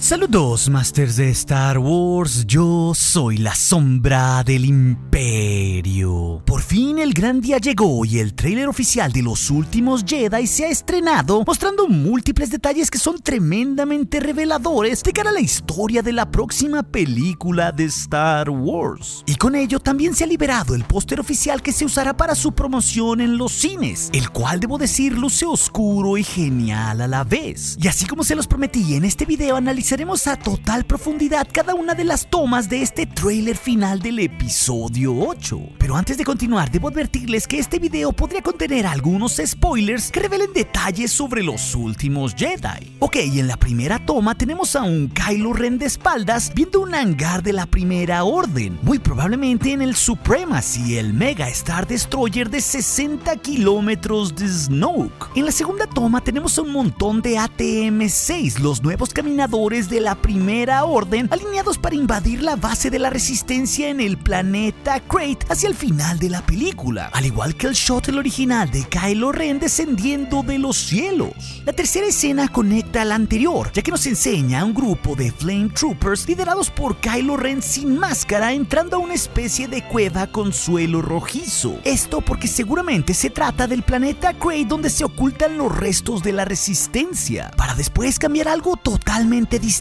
Saludos, Masters de Star Wars, yo soy la sombra del Imperio. Por fin el gran día llegó y el tráiler oficial de Los Últimos Jedi se ha estrenado, mostrando múltiples detalles que son tremendamente reveladores de cara a la historia de la próxima película de Star Wars. Y con ello también se ha liberado el póster oficial que se usará para su promoción en los cines, el cual, debo decir, luce oscuro y genial a la vez. Y así como se los prometí, en este video analizaremos a total profundidad cada una de las tomas de este tráiler final del episodio 8. Pero antes de continuar, debo advertirles que este video podría contener algunos spoilers que revelen detalles sobre Los Últimos Jedi. Ok, en la primera toma tenemos a un Kylo Ren de espaldas viendo un hangar de la Primera Orden, muy probablemente en el Supremacy, el Mega Star Destroyer de 60 kilómetros de Snoke. En la segunda toma tenemos a un montón de ATM-6, los nuevos caminadores de la Primera Orden, alineados para invadir la base de la Resistencia en el planeta Crait hacia el final de la película, al igual que el shuttle original de Kylo Ren descendiendo de los cielos. La tercera escena conecta a la anterior, ya que nos enseña a un grupo de Flame Troopers liderados por Kylo Ren sin máscara entrando a una especie de cueva con suelo rojizo. Esto porque seguramente se trata del planeta Crait, donde se ocultan los restos de la Resistencia, para después cambiar a algo totalmente distinto.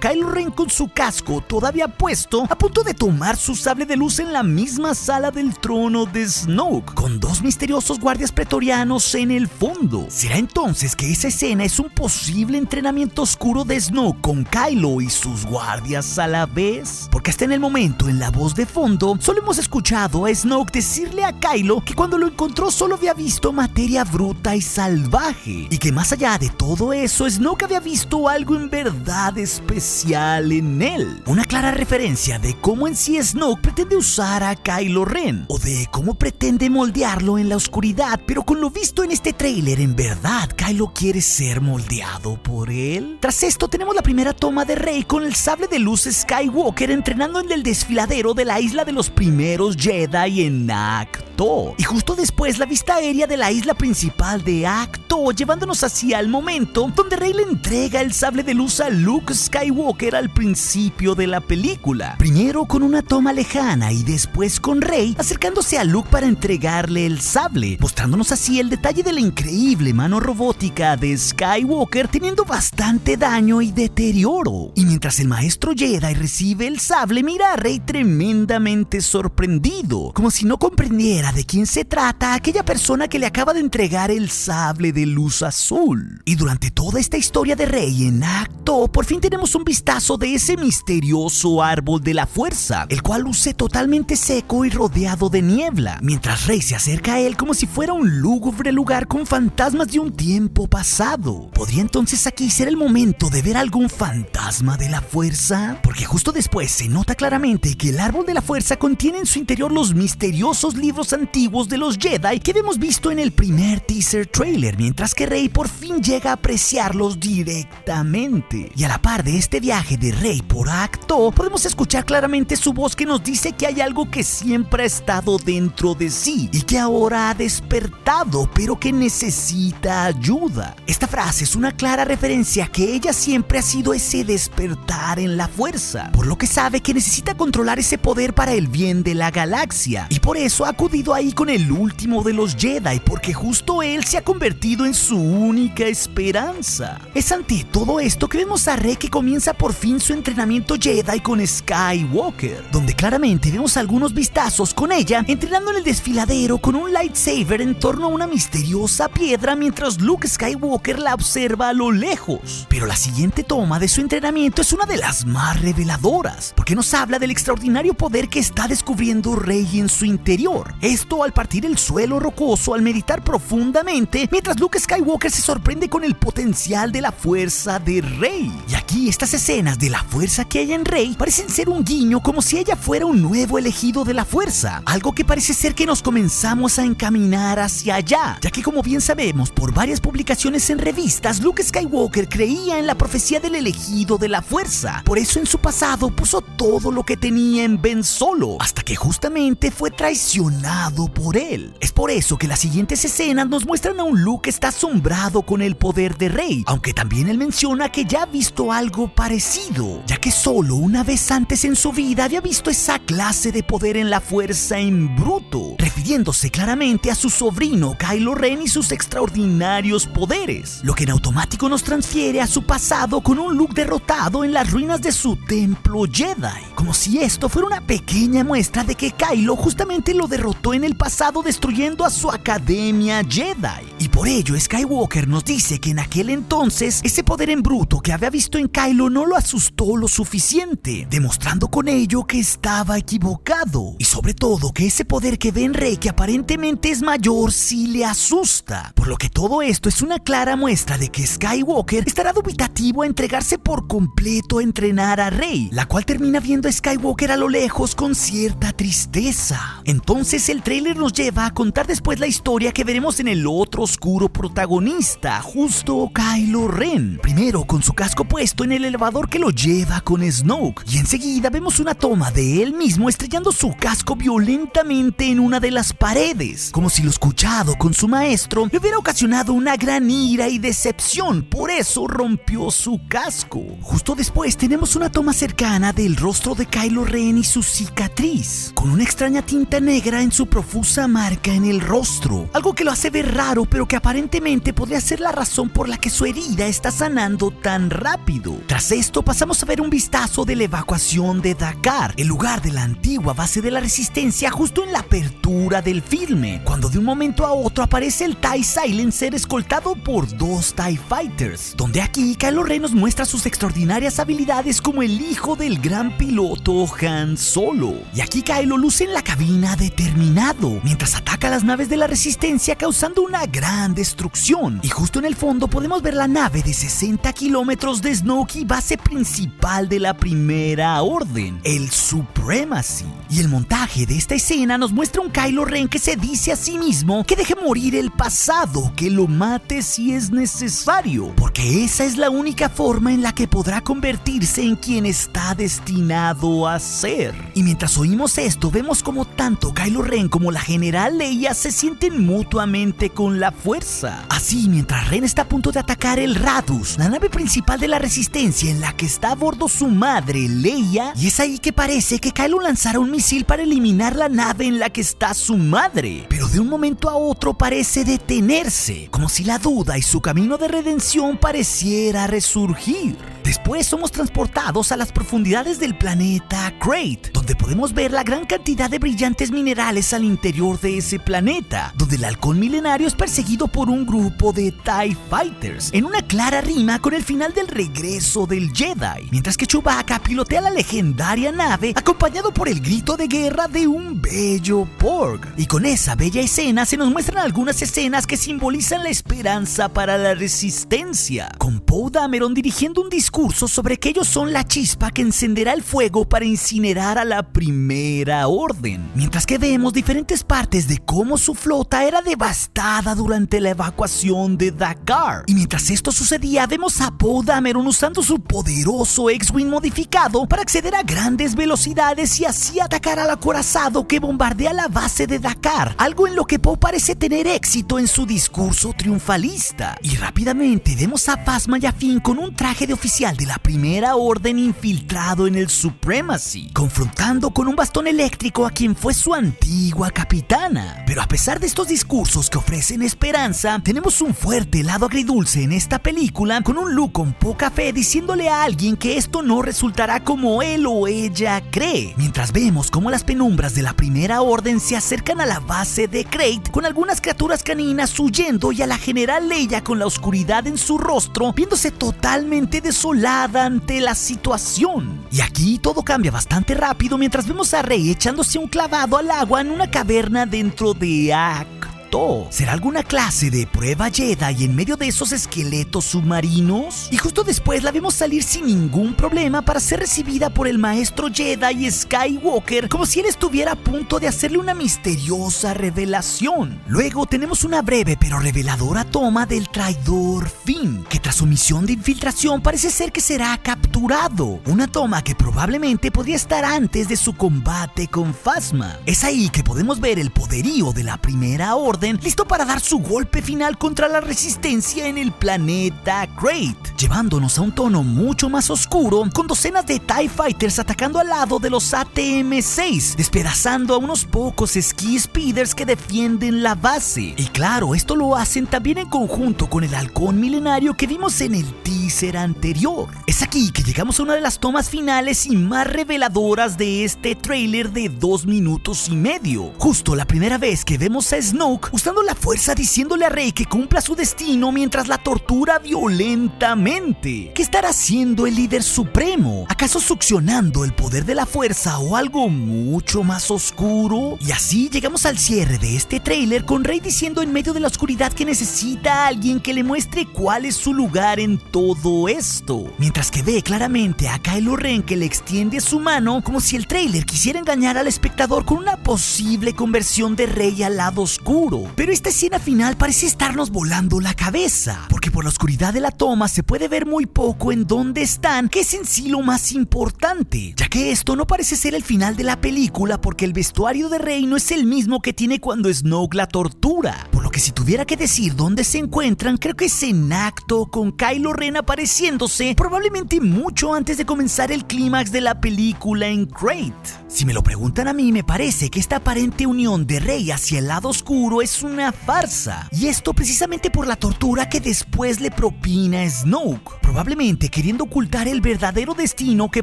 Kylo Ren con su casco todavía puesto, a punto de tomar su sable de luz en la misma sala del trono de Snoke, con dos misteriosos guardias pretorianos en el fondo. ¿Será entonces que esa escena es un posible entrenamiento oscuro de Snoke con Kylo y sus guardias a la vez? Porque hasta en el momento, en la voz de fondo, solo hemos escuchado a Snoke decirle a Kylo que cuando lo encontró solo había visto materia bruta y salvaje, y que más allá de todo eso, Snoke había visto algo en verdad especial en él. Una clara referencia de cómo en sí Snoke pretende usar a Kylo Ren, o de cómo pretende moldearlo en la oscuridad, pero con lo visto en este tráiler, en verdad Kylo quiere ser moldeado por él. Tras esto tenemos la primera toma de Rey con el sable de luz Skywalker entrenando en el desfiladero de la isla de los primeros Jedi en Ahch-To, y justo después la vista aérea de la isla principal de Ahch-To, llevándonos hacia el momento donde Rey le entrega el sable de luz a Luke Skywalker al principio de la película, primero con una toma lejana y después con Rey acercándose a Luke para entregarle el sable, mostrándonos así el detalle de la increíble mano robótica de Skywalker teniendo bastante daño y deterioro. Y mientras el maestro Jedi recibe el sable, mira a Rey tremendamente sorprendido, como si no comprendiera de quién se trata aquella persona que le acaba de entregar el sable de luz azul. Y durante toda esta historia de Rey en Ahch-To, por fin tenemos un vistazo de ese misterioso árbol de la fuerza, el cual luce totalmente seco y rodeado de niebla, mientras Rey se acerca a él como si fuera un lúgubre lugar con fantasmas de un tiempo pasado. ¿Podría entonces aquí ser el momento de ver algún fantasma de la fuerza? Porque justo después se nota claramente que el árbol de la fuerza contiene en su interior los misteriosos libros antiguos de los Jedi que habíamos visto en el primer teaser trailer, mientras que Rey por fin llega a apreciarlos directamente. Y a la par de este viaje de Rey por Ahch-To, podemos escuchar claramente su voz que nos dice que hay algo que siempre ha estado dentro de sí y que ahora ha despertado, pero que necesita ayuda. Esta frase es una clara referencia a que ella siempre ha sido ese despertar en la fuerza, por lo que sabe que necesita controlar ese poder para el bien de la galaxia, y por eso ha acudido ahí con el último de los Jedi, porque justo él se ha convertido en su única esperanza. Es ante todo esto que vemos a Rey que comienza por fin su entrenamiento Jedi con Skywalker, donde claramente vemos algunos vistazos con ella entrenando en el desfiladero con un lightsaber en torno a una misteriosa piedra mientras Luke Skywalker la observa a lo lejos. Pero la siguiente toma de su entrenamiento es una de las más reveladoras, porque nos habla del extraordinario poder que está descubriendo Rey en su interior. Esto al partir el suelo rocoso al meditar profundamente, mientras Luke Skywalker se sorprende con el potencial de la fuerza de Rey. Y aquí estas escenas de la fuerza que hay en Rey parecen ser un guiño, como si ella fuera un nuevo elegido de la fuerza, algo que parece ser que nos comenzamos a encaminar hacia allá, ya que como bien sabemos por varias publicaciones en revistas, Luke Skywalker creía en la profecía del elegido de la fuerza. Por eso en su pasado puso todo lo que tenía en Ben Solo, hasta que justamente fue traicionado por él. Es por eso que las siguientes escenas nos muestran a un Luke que está asombrado con el poder de Rey, aunque también él menciona que ya ha visto visto algo parecido, ya que solo una vez antes en su vida había visto esa clase de poder en la fuerza en bruto, refiriéndose claramente a su sobrino Kylo Ren y sus extraordinarios poderes, lo que en automático nos transfiere a su pasado con un Luke derrotado en las ruinas de su templo Jedi, como si esto fuera una pequeña muestra de que Kylo justamente lo derrotó en el pasado destruyendo a su academia Jedi. Y por ello Skywalker nos dice que en aquel entonces ese poder en bruto que había visto en Kylo no lo asustó lo suficiente, demostrando con ello que estaba equivocado, y sobre todo que ese poder que ve en Rey, que aparentemente es mayor, sí le asusta, por lo que todo esto es una clara muestra de que Skywalker estará dubitativo a entregarse por completo a entrenar a Rey, la cual termina viendo a Skywalker a lo lejos con cierta tristeza. Entonces el tráiler nos lleva a contar después la historia que veremos en el otro oscuro protagonista, justo Kylo Ren, primero con su casco puesto en el elevador que lo lleva con Snoke, y enseguida vemos una toma de él mismo estrellando su casco violentamente en una de las paredes, como si lo escuchado con su maestro le hubiera ocasionado una gran ira y decepción, por eso rompió su casco. Justo después tenemos una toma cercana del rostro de Kylo Ren y su cicatriz, con una extraña tinta negra en su profusa marca en el rostro, algo que lo hace ver raro pero que aparentemente podría ser la razón por la que su herida está sanando tan rápido. Tras esto pasamos a ver un vistazo de la evacuación de Dakar, el lugar de la antigua base de la Resistencia, justo en la apertura del filme, cuando de un momento a otro aparece el TIE Silencer escoltado por 2 TIE Fighters, donde aquí Kylo Ren nos muestra sus extraordinarias habilidades como el hijo del gran piloto Han Solo. Y aquí Kylo luce en la cabina determinado, mientras ataca a las naves de la Resistencia causando una gran destrucción. Y justo en el fondo podemos ver la nave de 60 kilómetros de Snoke y base principal de la Primera Orden, el Supremacy. Y el montaje de esta escena nos muestra un Kylo Ren que se dice a sí mismo que deje morir el pasado, que lo mate si es necesario, porque esa es la única forma en la que podrá convertirse en quien está destinado a ser. Y mientras oímos esto, vemos como tanto Kylo Ren como la general Leia se sienten mutuamente con la fuerza. Así, mientras Ren está a punto de atacar el Radus, la nave principal de la Resistencia en la que está a bordo su madre Leia, y es ahí que parece que Kylo lanzará un misil para eliminar la nave en la que está su madre, pero de un momento a otro parece detenerse, como si la duda y su camino de redención pareciera resurgir. Después somos transportados a las profundidades del planeta Crait, donde podemos ver la gran cantidad de brillantes minerales al interior de ese planeta, donde el halcón milenario es perseguido por un grupo de TIE Fighters, en una clara rima con el final del regreso del Jedi, mientras que Chewbacca pilotea la legendaria nave acompañado por el grito de guerra de un bello Porg. Y con esa bella escena se nos muestran algunas escenas que simbolizan la esperanza para la Resistencia, con Poe Dameron dirigiendo un discurso sobre que ellos son la chispa que encenderá el fuego para incinerar a la Primera Orden, mientras que vemos diferentes partes de cómo su flota era devastada durante la evacuación de Dakar. Y mientras esto sucedía, vemos a Poe Dameron usando su poderoso X-Wing modificado para acceder a grandes velocidades y así atacar al acorazado que bombardea la base de Dakar, algo en lo que Poe parece tener éxito en su discurso triunfalista. Y rápidamente vemos a Phasma y a Finn con un traje de oficial de la Primera Orden infiltrado en el Supremacy, confrontando con un bastón eléctrico a quien fue su antigua capitana. Pero a pesar de estos discursos que ofrecen esperanza, tenemos un fuerte lado agridulce en esta película, con un Luke con poca fe diciéndole a alguien que esto no resultará como él o ella cree, mientras vemos cómo las penumbras de la Primera Orden se acercan a la base de Crait, con algunas criaturas caninas huyendo y a la general Leia con la oscuridad en su rostro, viéndose totalmente desolada ante la situación. Y aquí todo cambia bastante rápido mientras vemos a Rey echándose un clavado al agua en una caverna dentro de Ahch-To. ¿Será alguna clase de prueba Jedi en medio de esos esqueletos submarinos? Y justo después la vemos salir sin ningún problema para ser recibida por el maestro Jedi Skywalker, como si él estuviera a punto de hacerle una misteriosa revelación. Luego tenemos una breve pero reveladora toma del traidor Finn, que tras su misión de infiltración parece ser que será capturado. Una toma que probablemente podría estar antes de su combate con Phasma. Es ahí que podemos ver el poderío de la Primera Orden Orden, listo para dar su golpe final contra la resistencia en el planeta Crait, llevándonos a un tono mucho más oscuro, con docenas de TIE Fighters atacando al lado de los ATM-6, despedazando a unos pocos Ski Speeders que defienden la base. Y claro, esto lo hacen también en conjunto con el halcón milenario que vimos en el teaser anterior. Es aquí que llegamos a una de las tomas finales y más reveladoras de este tráiler de 2 minutos y medio. Justo la primera vez que vemos a Snoke usando la fuerza diciéndole a Rey que cumpla su destino mientras la tortura violentamente. ¿Qué estará haciendo el líder supremo? ¿Acaso succionando el poder de la fuerza o algo mucho más oscuro? Y así llegamos al cierre de este tráiler con Rey diciendo en medio de la oscuridad que necesita a alguien que le muestre cuál es su lugar en todo esto, mientras que ve claramente a Kylo Ren que le extiende su mano como si el tráiler quisiera engañar al espectador con una posible conversión de Rey al lado oscuro. Pero esta escena final parece estarnos volando la cabeza, porque por la oscuridad de la toma se puede ver muy poco en dónde están, que es en sí lo más importante, ya que esto no parece ser el final de la película porque el vestuario de Rey no es el mismo que tiene cuando Snoke la tortura, por lo que si tuviera que decir dónde se encuentran, creo que es en acto con Kylo Ren apareciéndose probablemente mucho antes de comenzar el clímax de la película en Crait. Si me lo preguntan a mí, me parece que esta aparente unión de Rey hacia el lado oscuro es una farsa, y esto precisamente por la tortura que después le propina Snoke, probablemente queriendo ocultar el verdadero destino que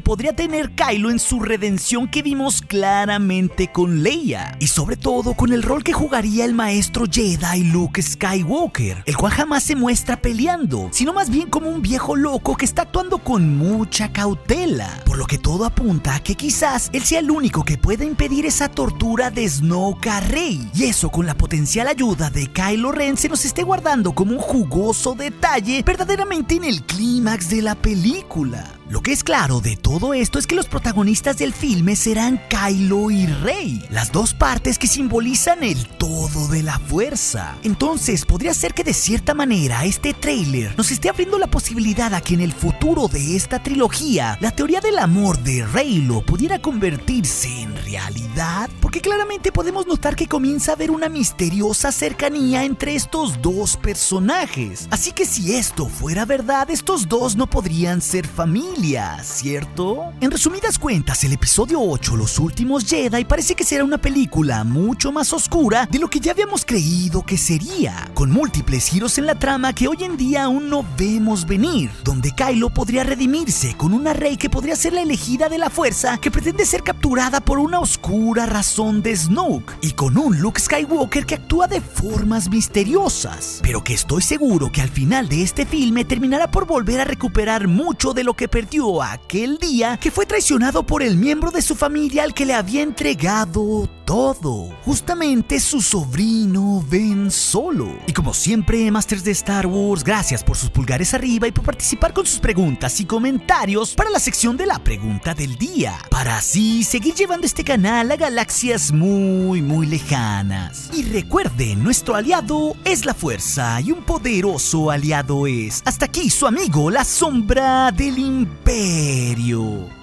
podría tener Kylo en su redención que vimos claramente con Leia, y sobre todo con el rol que jugaría el maestro Jedi Luke Skywalker, el cual jamás se muestra peleando, sino más bien como un viejo loco que está actuando con mucha cautela, por lo que todo apunta a que quizás él sea el único que pueda impedir esa tortura de Snoke a Rey, y eso con la potencial ayuda de Kylo Ren se nos esté guardando como un jugoso detalle verdaderamente en el clímax de la película. Lo que es claro de todo esto es que los protagonistas del filme serán Kylo y Rey, las dos partes que simbolizan el todo de la fuerza. Entonces podría ser que de cierta manera este tráiler nos esté abriendo la posibilidad a que en el futuro de esta trilogía la teoría del amor de Reylo pudiera convertirse en realidad, porque claramente podemos notar que comienza a haber una misteriosa cercanía entre estos dos personajes. Así que si esto fuera verdad, estos dos no podrían ser familia, ¿cierto? En resumidas cuentas, el episodio 8, Los Últimos Jedi, parece que será una película mucho más oscura de lo que ya habíamos creído que sería, con múltiples giros en la trama que hoy en día aún no vemos venir, donde Kylo podría redimirse con una Rey que podría ser la elegida de la fuerza que pretende ser capturada por una oscura razón de Snoke, y con un Luke Skywalker que actúa de formas misteriosas, pero que estoy seguro que al final de este filme terminará por volver a recuperar mucho de lo que perdió aquel día que fue traicionado por el miembro de su familia al que le había entregado todo, justamente su sobrino Ben Solo. Y como siempre, Masters de Star Wars, gracias por sus pulgares arriba y por participar con sus preguntas y comentarios para la sección de la pregunta del día, para así seguir llevando este canal a galaxias muy lejanas. Y recuerden, nuestro aliado es la fuerza y un poderoso aliado es, hasta aquí su amigo, la sombra del Imperio.